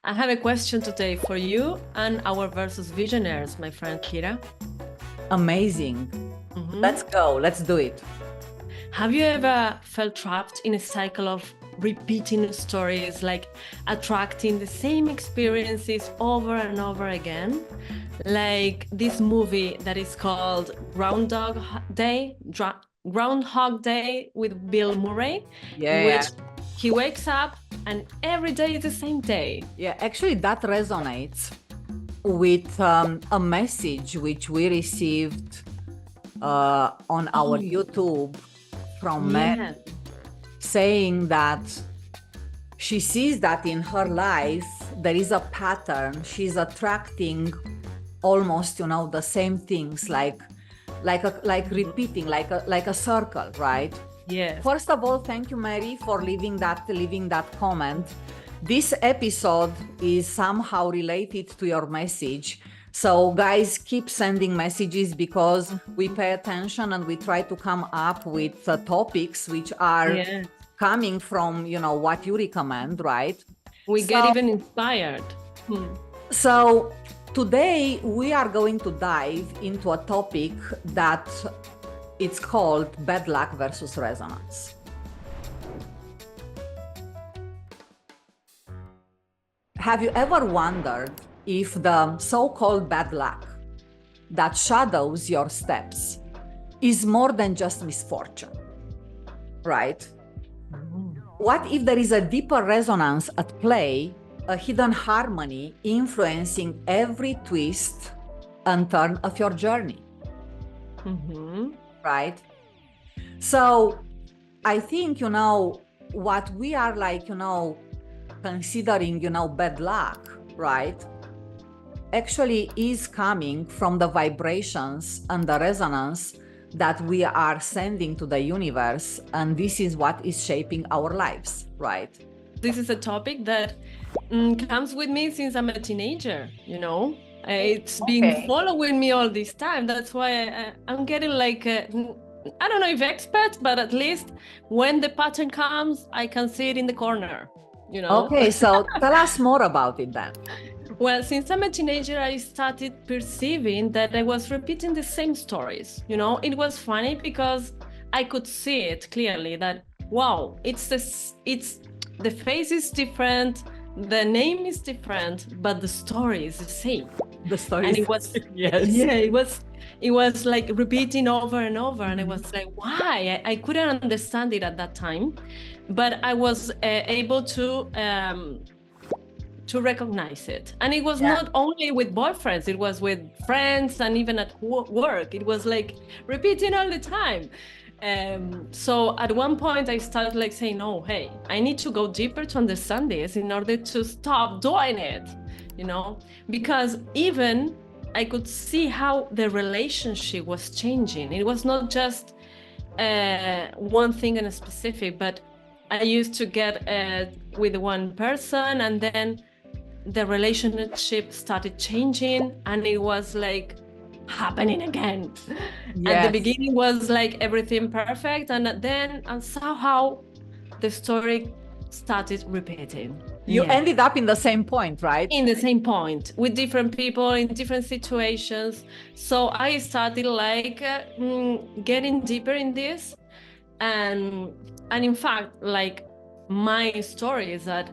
I have a question today for you and our versus visionaries, my friend Kira. Amazing. Let's go. Let's do it. Have you ever felt trapped in a cycle of repeating stories, like attracting the same experiences over and over again? Like this movie that is called Groundhog Day with Bill Murray, which he wakes up and every day is the same day. Yeah, actually that resonates with a message which we received on our YouTube from Mary, saying that she sees that in her life there is a pattern. She's attracting almost, the same things, like repeating, like a circle, right? Yes. First of all, thank you, Mary, for leaving that comment. This episode is somehow related to your message. So guys, keep sending messages because we pay attention and we try to come up with topics which are coming from, what you recommend, right? We get even inspired. So today we are going to dive into a topic that it's called bad luck versus resonance. Have you ever wondered if the so-called bad luck that shadows your steps is more than just misfortune, right? What if there is a deeper resonance at play, a hidden harmony influencing every twist and turn of your journey? Right? So I think, what we are considering, bad luck, right? Actually is coming from the vibrations and the resonance that we are sending to the universe. And this is what is shaping our lives, right? This is a topic that comes with me since I'm a teenager, It's been following me all this time. That's why I'm getting I don't know if expert, but at least when the pattern comes, I can see it in the corner, Okay, so tell us more about it then. Well, since I'm a teenager, I started perceiving that I was repeating the same stories. It was funny because I could see it clearly that, wow, the face is different, the name is different, but the story is the same. The story, and it was it was like repeating over and over, and it was like, why? I couldn't understand it at that time, but I was able to recognize it. And it was not only with boyfriends, it was with friends and even at work. It was like repeating all the time. So at one point I started saying, oh, hey, I need to go deeper to understand this in order to stop doing it, because even I could see how the relationship was changing. It was not just one thing in a specific, but I used to get with one person, and then the relationship started changing, and it was happening again. At the beginning was everything perfect, and then somehow the story started repeating. You ended up in the same point, right? In the same point, with different people in different situations. So I started getting deeper in this, and in fact, my story is that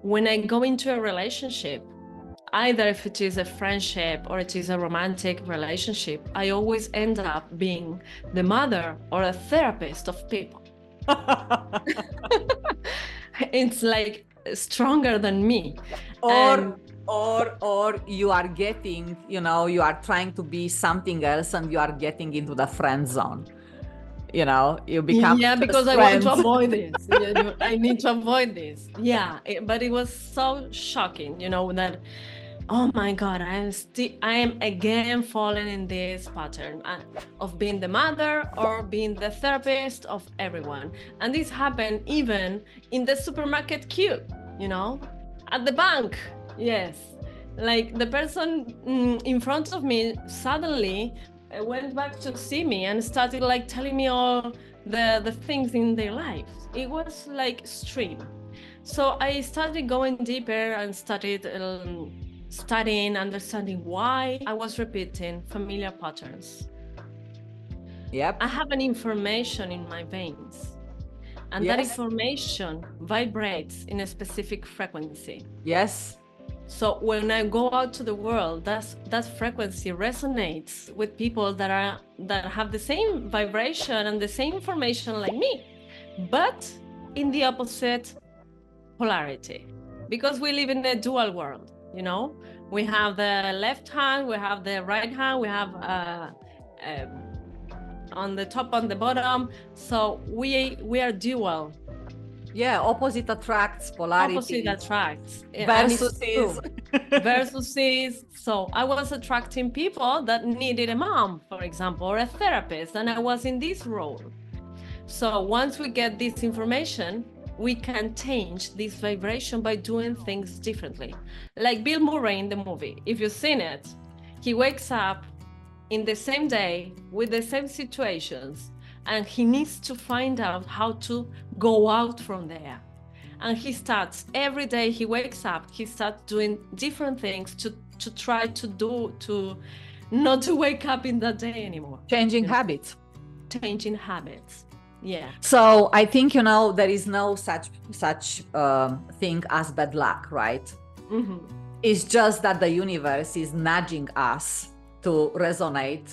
when I go into a relationship, either if it is a friendship or it is a romantic relationship, I always end up being the mother or a therapist of people. It's stronger than me. Or you are getting, you are trying to be something else and you are getting into the friend zone. You become because I want to avoid this. I need to avoid this. But it was so shocking, that, oh my God, I am again falling in this pattern of being the mother or being the therapist of everyone. And this happened even in the supermarket queue, at the bank. Yes. The person in front of me suddenly went back to see me and started telling me all the things in their lives. It was extreme. So I started going deeper and started studying, understanding why I was repeating familiar patterns. Yep. I have an information in my veins, and that information vibrates in a specific frequency. Yes. So when I go out to the world, that frequency resonates with people that have the same vibration and the same information like me, but in the opposite polarity, because we live in a dual world. You know, we have the left hand, we have the right hand, we have on the top, on the bottom. So we are dual. Yeah, opposite attracts, polarity. Opposite attracts. Versus is. Versus is. So I was attracting people that needed a mom, for example, or a therapist, and I was in this role. So once we get this information, we can change this vibration by doing things differently. Like Bill Murray in the movie, if you've seen it, he wakes up in the same day with the same situations, and he needs to find out how to go out from there. And he starts every day he wakes up, he starts doing different things to try to not to wake up in that day anymore. Changing habits. Changing habits. Yeah. So I think, you know, there is no such thing as bad luck, right? Mm-hmm. It's just that the universe is nudging us to resonate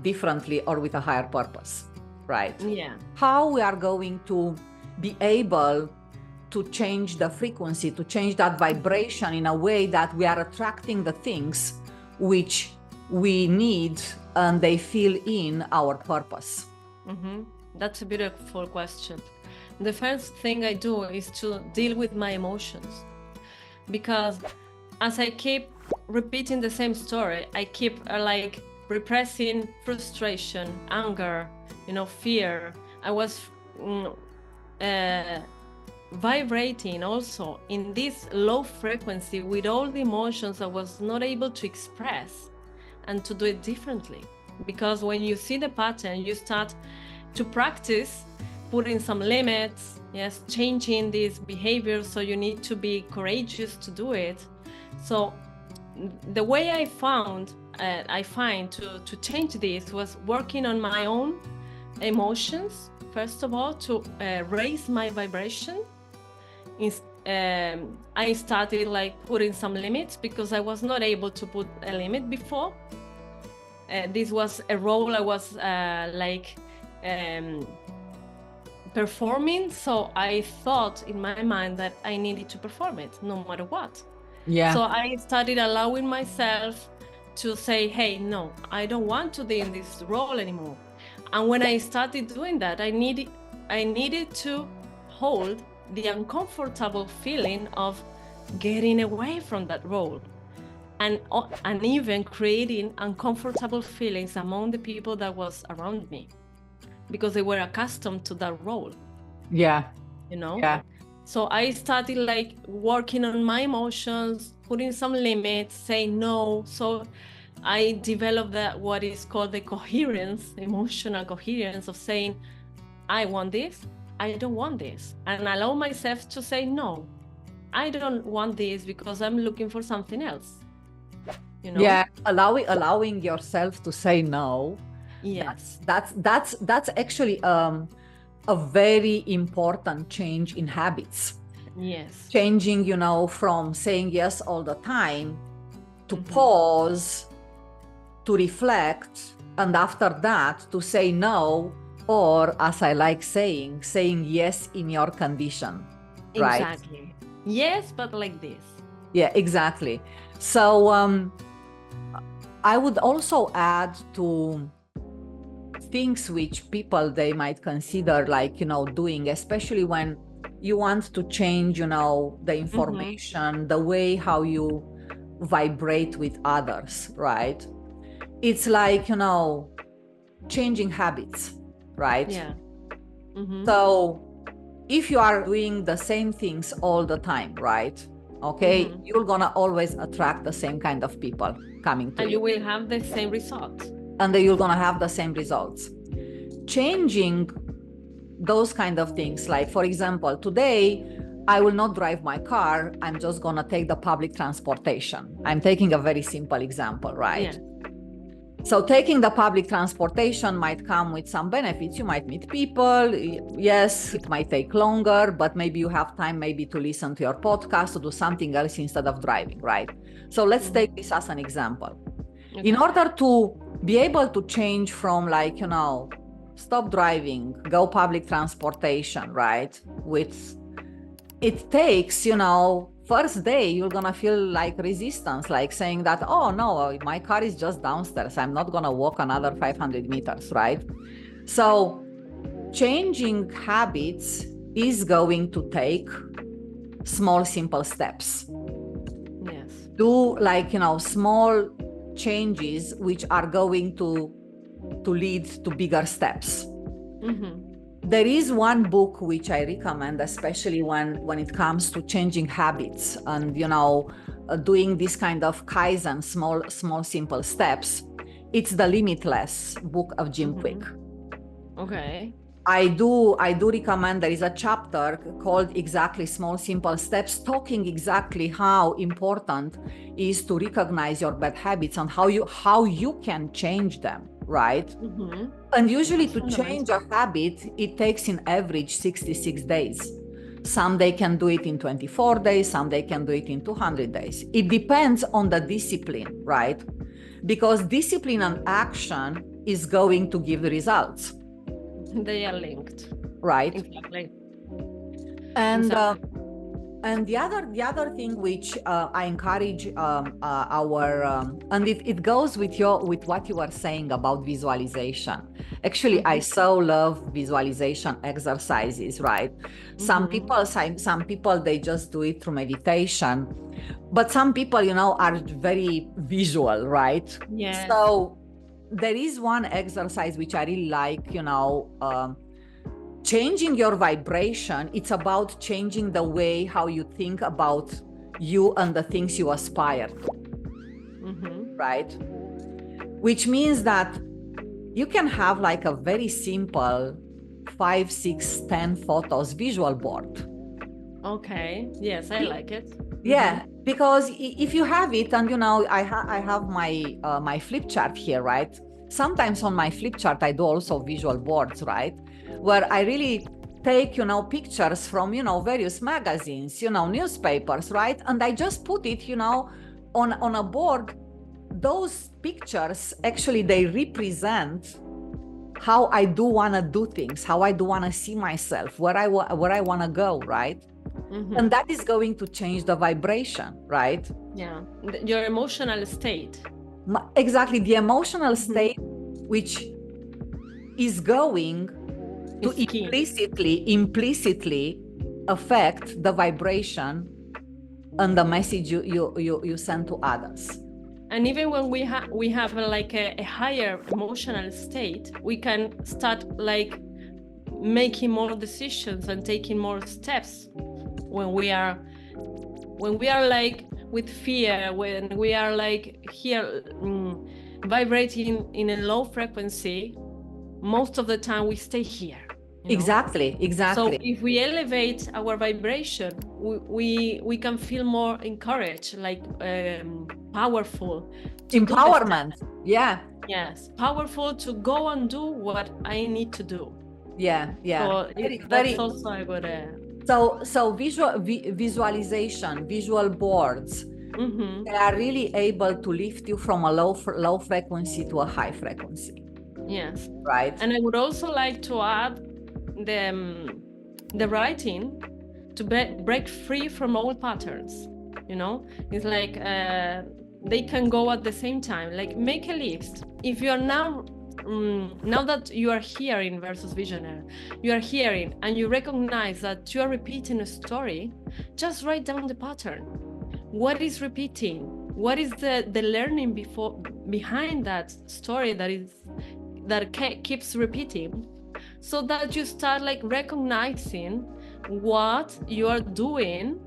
differently or with a higher purpose, right? Yeah. How we are going to be able to change the frequency, to change that vibration in a way that we are attracting the things which we need and they fill in our purpose. Mm-hmm. That's a beautiful question. The first thing I do is to deal with my emotions, because as I keep repeating the same story, I keep like repressing frustration, anger, you know, fear. I was vibrating also in this low frequency with all the emotions I was not able to express and to do it differently. Because when you see the pattern, you start to practice putting some limits, yes, changing these behaviors. So you need to be courageous to do it. So the way I find to change this was working on my own emotions, first of all, to raise my vibration. I started like putting some limits because I was not able to put a limit before. This was a role I was performing, so I thought in my mind that I needed to perform it no matter what. Yeah. So I started allowing myself to say, hey, no, I don't want to be in this role anymore. And when I started doing that, I needed to hold the uncomfortable feeling of getting away from that role, and even creating uncomfortable feelings among the people that was around me, because they were accustomed to that role. Yeah. You know? Yeah. So I started like working on my emotions, putting some limits, saying no. So I developed what is called the coherence, emotional coherence, of saying, I want this, I don't want this. And allow myself to say, no, I don't want this because I'm looking for something else. You know? Yeah, allowing yourself to say no. Yes. That's actually a very important change in habits. Yes. Changing, you know, from saying yes all the time to pause, to reflect, and after that to say no, or as I like saying yes in your condition. Right? Exactly. Yes, but like this. Yeah, exactly. So I would also add to things which people they might consider like, you know, doing, especially when you want to change, you know, the information, the way how you vibrate with others, right? It's like, you know, changing habits, right? Yeah. So if you are doing the same things all the time, right? Okay, you're gonna always attract the same kind of people coming to you. And you will have the same results. And then you're gonna have the same results. Changing those kind of things, like for example, today I will not drive my car. I'm just going to take the public transportation. I'm taking a very simple example, right? Yeah. So taking the public transportation might come with some benefits. You might meet people. Yes, it might take longer, but maybe you have time maybe to listen to your podcast, to do something else instead of driving, right? So let's take this as an example. Okay. In order to be able to change from like, you know, stop driving, go public transportation, right? It takes, you know, first day, you're going to feel like resistance, like saying that, oh no, my car is just downstairs. I'm not going to walk another 500 meters, right? So changing habits is going to take small, simple steps. Yes. Do like, you know, small changes, which are going to lead to bigger steps. Mm-hmm. There is one book which I recommend, especially when it comes to changing habits and, you know, doing this kind of Kaizen, small, simple steps. It's The Limitless book of Jim Quick. Okay. I do recommend, there is a chapter called exactly Small Simple Steps, talking exactly how important is to recognize your bad habits and how you can change them, right? Mm-hmm. And usually to change a habit, it takes in average 66 days. Some they can do it in 24 days, some they can do it in 200 days. It depends on the discipline, right? Because discipline and action is going to give the results. They are linked, right? Exactly. And the other thing which I encourage and it goes with what you were saying about visualization. Actually, mm-hmm. I so love visualization exercises, right? Mm-hmm. Some people they just do it through meditation, but some people, you know, are very visual, right? Yeah. So there is one exercise which I really like, you know, changing your vibration. It's about changing the way how you think about you and the things you aspire to, mm-hmm. right? Which means that you can have like a very simple 5, 6, 10 photos visual board. Okay. Yes, I like it. Yeah, mm-hmm. Because if you have it, and you know, I have my my flip chart here, right? Sometimes on my flip chart, I do also visual boards, right? Where I really take, you know, pictures from, you know, various magazines, you know, newspapers, right? And I just put it, you know, on a board. Those pictures, actually, they represent how I do want to do things, how I do want to see myself, where I want to go, right? Mm-hmm. And that is going to change the vibration, right? Yeah, your emotional state. Exactly, the emotional state, mm-hmm. which is going to implicitly affect the vibration and the message you send to others. And even when we have like a higher emotional state, we can start like making more decisions and taking more steps when we are like with fear, when we are like here vibrating in a low frequency. Most of the time we stay here. Exactly. So if we elevate our vibration, we can feel more encouraged, like powerful. Empowerment. Yeah. Yes, powerful to go and do what I need to do. Yeah. So that's also a good. So visualization, visual boards, mm-hmm. they are really able to lift you from a low frequency to a high frequency. Yes. Right. And I would also like to add the writing to break free from old patterns. You know, it's like they can go at the same time. Like make a list. If you are now that you are hearing versus visionary, you are hearing and you recognize that you are repeating a story, just write down the pattern. What is repeating? What is the learning behind that story that keeps repeating, so that you start like recognizing what you are doing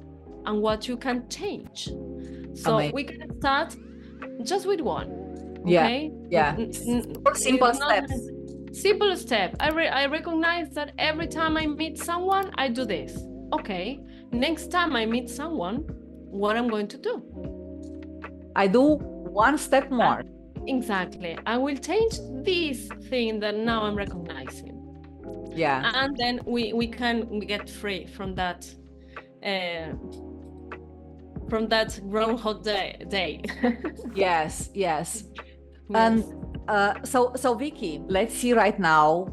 and what you can change. So we can start just with one. Okay. Yeah. Simple steps. Simple step. I recognize that every time I meet someone, I do this. Okay. next time I meet someone, what I'm going to do. I do one step more. Exactly. I will change this thing that now I'm recognizing. Yeah. And then we can get free from that Groundhog Day. Yes, yes. Yes. And so Vicky, let's see right now,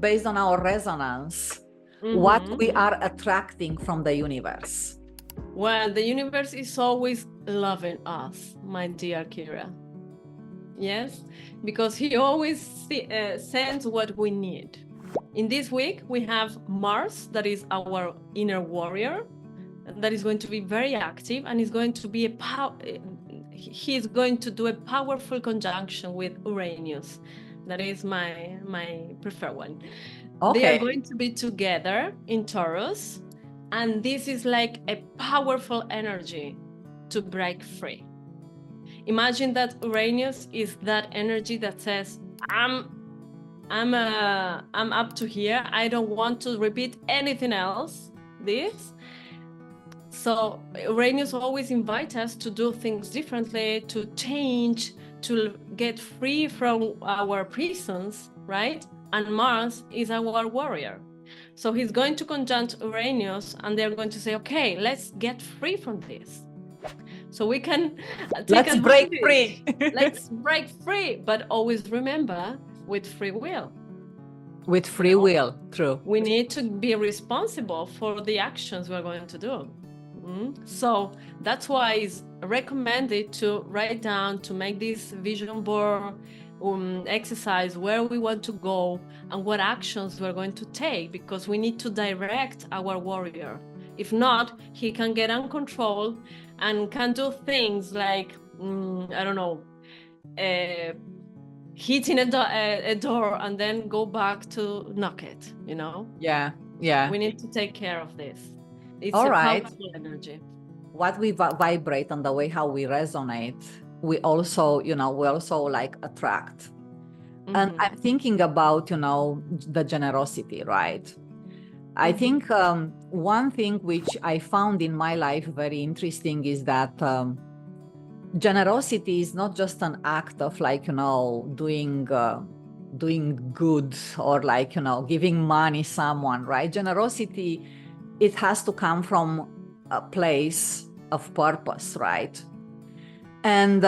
based on our resonance, what we are attracting from the universe. Well, the universe is always loving us, my dear Kira. Yes, because he always sends what we need. In this week, we have Mars, that is our inner warrior, that is going to be very active and is going to be he's going to do a powerful conjunction with Uranus. That is my preferred one. Okay. They are going to be together in Taurus, and this is like a powerful energy to break free. Imagine that Uranus is that energy that says, I'm up to here. I don't want to repeat anything else. So Uranus always invites us to do things differently, to change, to get free from our prisons, right? And Mars is our warrior. So he's going to conjunct Uranus, and they're going to say, okay, let's get free from this. So we can let's break free. Let's break free, but always remember, with free will. With free will, true. We need to be responsible for the actions we're going to do. So that's why it's recommended to write down, to make this vision board exercise where we want to go and what actions we're going to take, because we need to direct our warrior. If not, he can get uncontrolled and can do things like, I don't know, hitting a door and then go back to knock it, you know? Yeah. We need to take care of this. It's all a right. powerful energy. What we vibrate and the way how we resonate, we also like attract. And I'm thinking about, the generosity, right? I think one thing which I found in my life very interesting is that generosity is not just an act of doing good or giving money someone, right? Generosity, it has to come from a place of purpose, right? And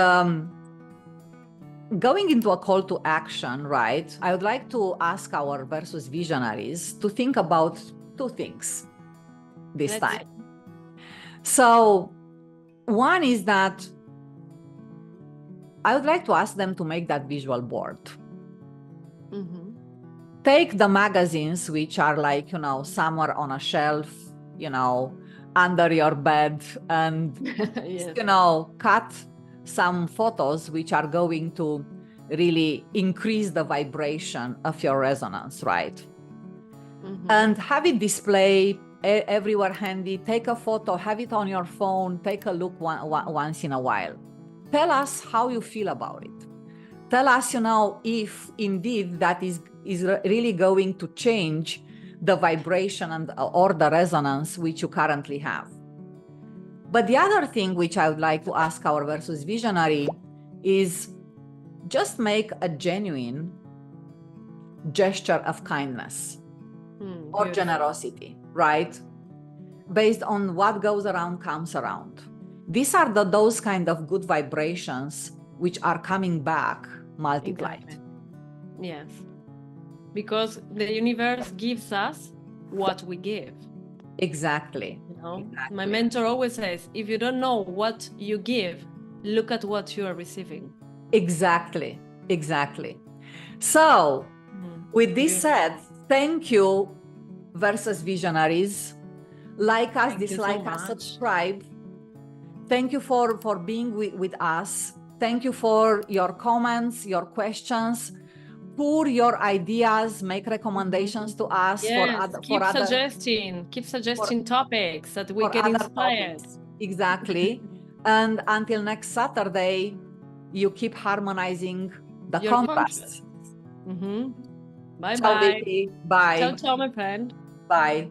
going into a call to action, right? I would like to ask our Versus Visionaries to think about two things this time. So one is that I would like to ask them to make that visual board. Take the magazines, which are somewhere on a shelf, under your bed, and, yes. Cut some photos which are going to really increase the vibration of your resonance, right? And have it display everywhere handy. Take a photo, have it on your phone, take a look once in a while. Tell us how you feel about it. Tell us, if indeed that is really going to change the vibration or the resonance which you currently have. But the other thing which I would like to ask our Versus Visionary is just make a genuine gesture of kindness or generosity, right? Based on what goes around comes around. These are those kind of good vibrations which are coming back multiplied. Exactly. Yes. Because the universe gives us what we give. Exactly. Exactly. My mentor always says, if you don't know what you give, look at what you are receiving. Exactly. So with this said, thank you, Versus Visionaries. Like us, dislike us, subscribe. Thank you for being with us. Thank you for your comments, your questions. Pour your ideas, make recommendations to us. Yes, keep suggesting topics that we get inspired. Exactly. And until next Saturday, you keep harmonizing the contrasts. Bye ciao, bye. Vicky. Bye. Ciao, ciao, my friend. Bye.